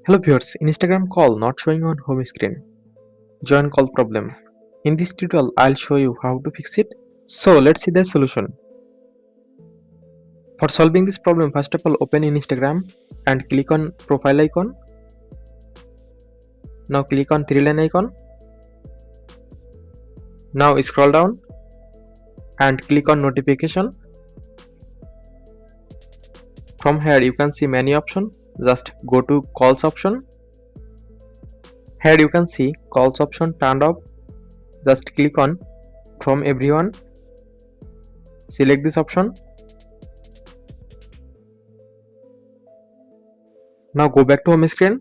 Hello viewers, Instagram call not showing on home screen. Join call problem. In this tutorial, I'll show you how to fix it. So let's see the solution. For solving this problem, first of all open in Instagram and click on profile icon. Now click on three line icon. Now scroll down and click on notification. From here you can see many options. Just go to calls option. Here you can see calls option turned off. Just click on from everyone. Select this option. Now go back to home screen.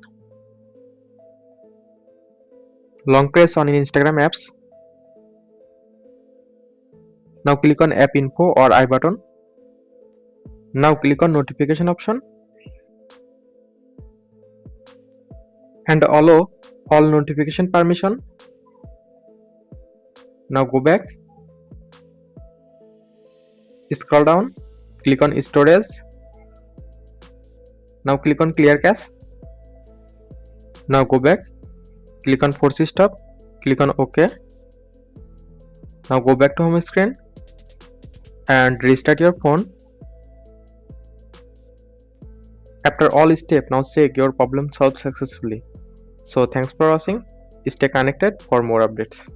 Long press on Instagram apps. Now click on app info or I button. Now click on notification option and allow all notification permission. Now go back, scroll down, click on storage. Now click on clear cache. Now go back, click on force stop, click on OK. Now go back to home screen and restart your phone. After all steps, now check your problem solved successfully. So thanks for watching. Stay connected for more updates.